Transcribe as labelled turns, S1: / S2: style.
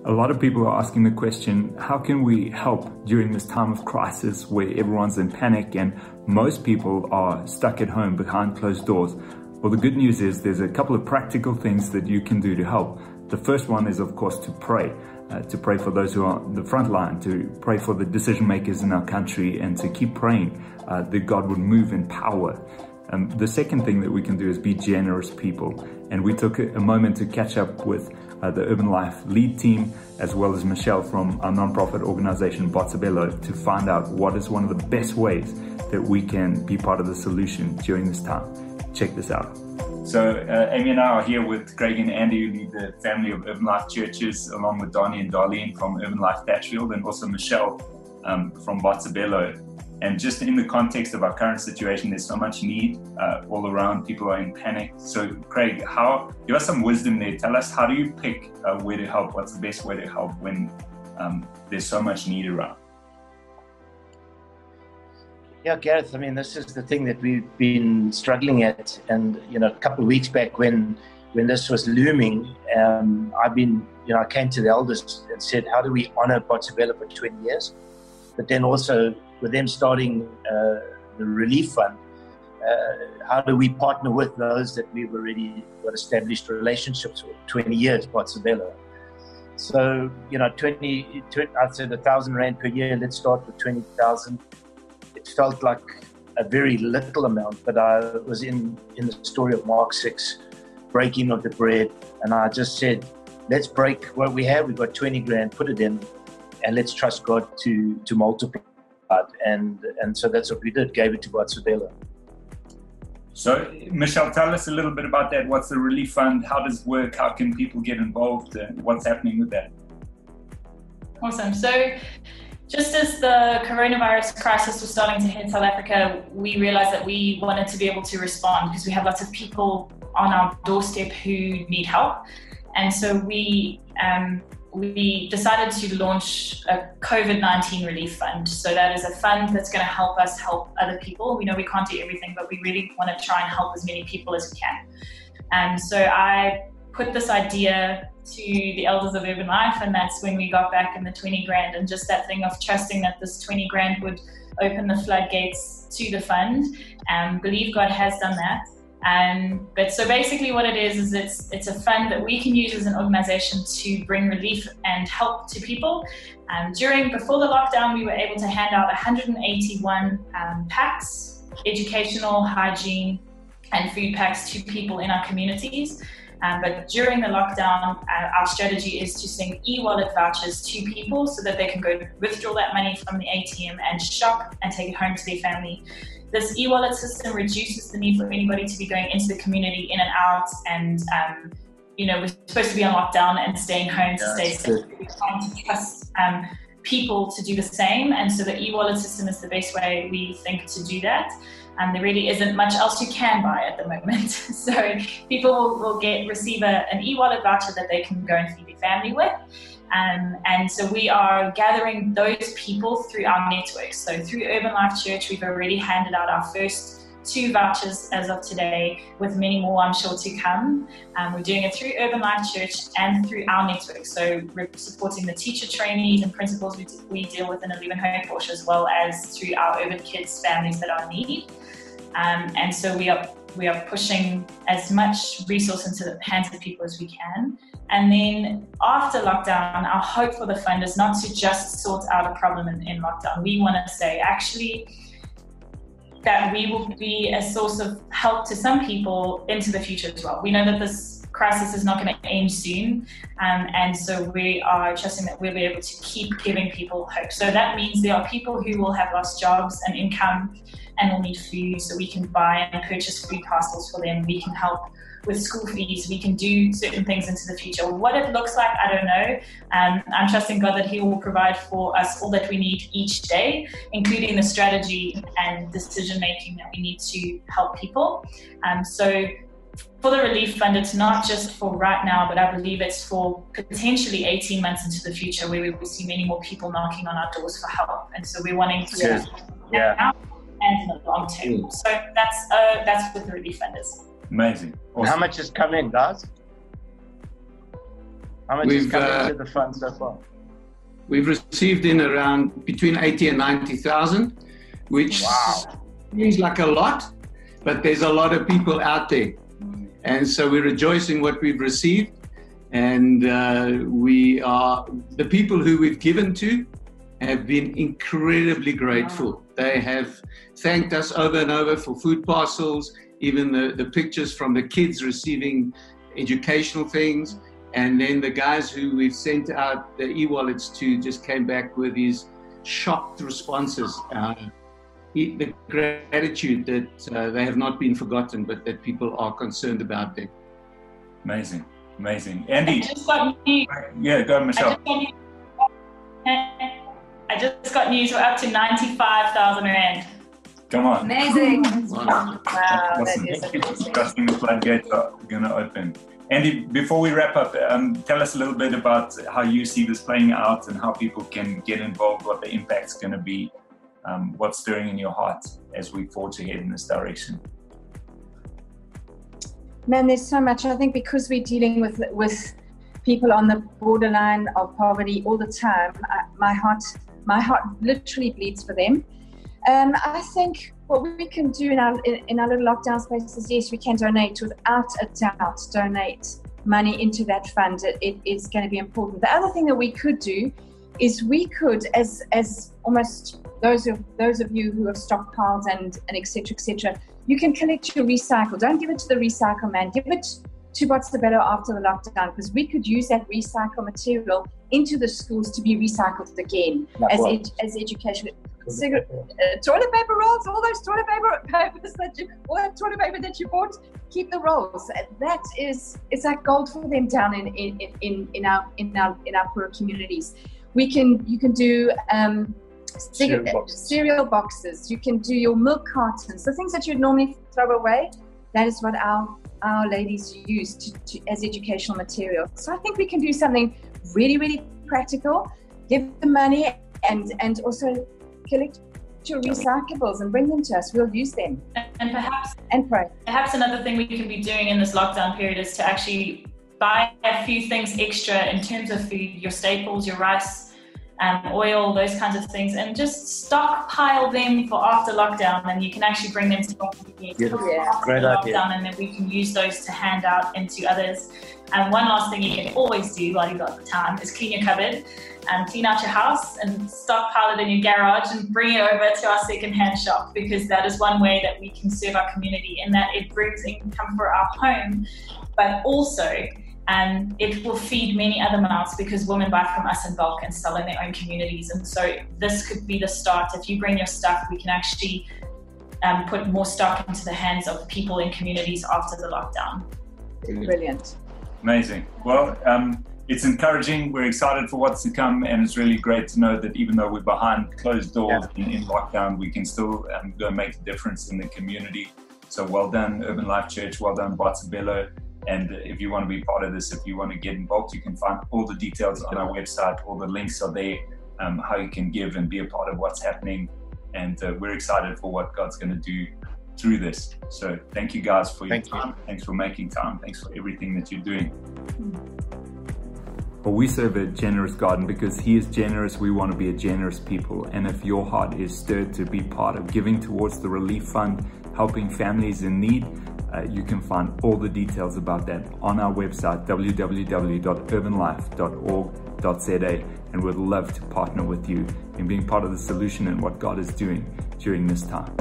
S1: A lot of people are asking the question, how can we help during this time of crisis where everyone's in panic and most people are stuck at home behind closed doors? Well, the good news is there's a couple of practical things that you can do to help. The first one is, of course, to pray for those who are on the front line, to pray for the decision makers in our country, and to keep praying that God would move in power. The second thing that we can do is be generous people. And we took a moment to catch up with the Urban Life lead team, as well as Michelle from our nonprofit organization Botshabelo, to find out what is one of the best ways that we can be part of the solution during this time. Check this out. So Amy and I are here with Greg and Andy, who lead the family of Urban Life churches, along with Donnie and Darlene from Urban Life Thatchfield, and also Michelle from Botshabelo. And just in the context of our current situation, there's so much need all around. People are in panic. So Craig, give us some wisdom there. Tell us, how do you pick where to help? What's the best way to help when there's so much need around?
S2: Yeah, Gareth, I mean, this is the thing that we've been struggling at. And, a couple of weeks back when this was looming, I came to the elders and said, how do we honor Botshabelo for 20 years? But then also with them starting the relief fund, how do we partner with those that we've already got established relationships with, 20 years, Botshabelo? So, I said 1,000 Rand per year, let's start with 20,000. It felt like a very little amount, but I was in the story of Mark 6, breaking of the bread, and I just said, let's break what we have. We've got 20 grand, put it in, and let's trust God to multiply it. And so that's what we did, gave it to Botshabelo.
S1: So, Michelle, tell us a little bit about that. What's the relief fund? How does it work? How can people get involved? What's happening with that?
S3: Awesome. So, just as the coronavirus crisis was starting to hit South Africa, we realized that we wanted to be able to respond because we have lots of people on our doorstep who need help. And so we decided to launch a Covid-19 relief fund. So that is a fund that's going to help us help other people. We know we can't do everything, but we really want to try and help as many people as we can. And so I put this idea to the elders of Urban Life, and that's when we got back in the 20 grand, and just that thing of trusting that this 20 grand would open the floodgates to the fund, and believe God has done that. But so basically what it is it's a fund that we can use as an organization to bring relief and help to people. Before the lockdown, we were able to hand out 181 packs, educational, hygiene and food packs to people in our communities. But during the lockdown, our strategy is to send e-wallet vouchers to people so that they can go withdraw that money from the ATM and shop and take it home to their family. This e-wallet system reduces the need for anybody to be going into the community in and out, and we're supposed to be on lockdown and staying home to stay safe. We're trying to trust people to do the same, and so the e-wallet system is the best way we think to do that. There really isn't much else you can buy at the moment. So people will receive an e-wallet voucher that they can go and feed their family with. And so we are gathering those people through our network. So through Urban Life Church, we've already handed out our first 2 vouchers as of today, with many more I'm sure to come. We're doing it through Urban Life Church and through our network. So we're supporting the teacher trainees and principals we deal with in 11 Homebush, as well as through our urban kids families that are in need. And so we are pushing as much resource into the hands of people as we can. And then after lockdown, our hope for the fund is not to just sort out a problem in lockdown. We want to say actually that we will be a source of help to some people into the future as well. We know that this crisis is not going to end soon. And so we are trusting that we'll be able to keep giving people hope. So that means there are people who will have lost jobs and income and will need food, so we can buy and purchase food parcels for them. We can help with school fees. We can do certain things into the future. What it looks like, I don't know. I'm trusting God that He will provide for us all that we need each day, including the strategy and decision making that we need to help people. So for the relief fund, it's not just for right now, but I believe it's for potentially 18 months into the future, where we will see many more people knocking on our doors for help. And so we're wanting to now and in the long term. So that's what the relief fund is.
S1: Amazing.
S2: Awesome. How much has come in, guys? How much has come into the fund so far?
S4: We've received in around between 80 and 90,000, which seems like a lot, but there's a lot of people out there. And so we rejoice in what we've received. And the people who we've given to have been incredibly grateful. They have thanked us over and over for food parcels, even the pictures from the kids receiving educational things. And then the guys who we've sent out the e-wallets to just came back with these shocked responses. The gratitude that they have not been forgotten, but that people are concerned about them.
S1: Amazing, amazing. Andy?
S3: I just got news.
S1: Yeah, go ahead, Michelle.
S3: I just got news. We're up to 95,000 rand.
S1: Come on.
S5: Amazing.
S4: Wow.
S5: Wow,
S1: Awesome.
S5: that is amazing.
S1: Trusting the floodgates are going to open. Andy, before we wrap up, tell us a little bit about how you see this playing out and how people can get involved, what the impact's going to be, what's stirring in your heart as we forge ahead in this direction.
S5: Man, there's so much. I think because we're dealing with people on the borderline of poverty all the time, my heart literally bleeds for them. I think what we can do in our little lockdown spaces, yes, we can donate, without a doubt, donate money into that fund. It is going to be important. The other thing that we could do is we could, as almost those of you who have stockpiles and et cetera, you can collect your recycle. Don't give it to the recycle man. Give it to Botshabelo after the lockdown, because we could use that recycled material into the schools to be recycled again as education. Toilet paper rolls, all those toilet papers all that toilet paper that you bought, keep the rolls. It's like gold for them down in our poorer communities. You can do cereal boxes. You can do your milk cartons, the things that you'd normally throw away. That is what our ladies use to as educational material. So I think we can do something really, really practical. Give them money and also collect your recyclables and bring them to us. We'll use them.
S3: And
S5: pray.
S3: Perhaps another thing we can be doing in this lockdown period is to actually buy a few things extra in terms of food, your staples, your rice, oil, those kinds of things, and just stockpile them for after lockdown, and you can actually bring them to
S2: Great idea.
S3: lockdown, and then we can use those to hand out into others. And one last thing you can always do while you've got the time is clean your cupboard and clean out your house and stockpile it in your garage and bring it over to our second-hand shop, because that is one way that we can serve our community, in that it brings income for our home, but also it will feed many other mouths, because women buy from us in bulk and sell in their own communities. And so this could be the start. If you bring your stuff, we can actually put more stock into the hands of people in communities after the lockdown.
S5: Brilliant.
S1: Amazing. Well, it's encouraging. We're excited for what's to come, and it's really great to know that even though we're behind closed doors in lockdown, we can still go and make a difference in the community. So well done, Urban Life Church. Well done, Botshabelo. And if you want to be part of this, if you want to get involved, you can find all the details on our website. All the links are there, how you can give and be a part of what's happening. And we're excited for what God's going to do through this. So thank you guys for your time. Thanks for making time. Thanks for everything that you're doing. Well, we serve a generous God, and because He is generous, we want to be a generous people. And if your heart is stirred to be part of giving towards the relief fund, helping families in need, you can find all the details about that on our website, www.urbanlife.org.za, and we'd love to partner with you in being part of the solution and what God is doing during this time.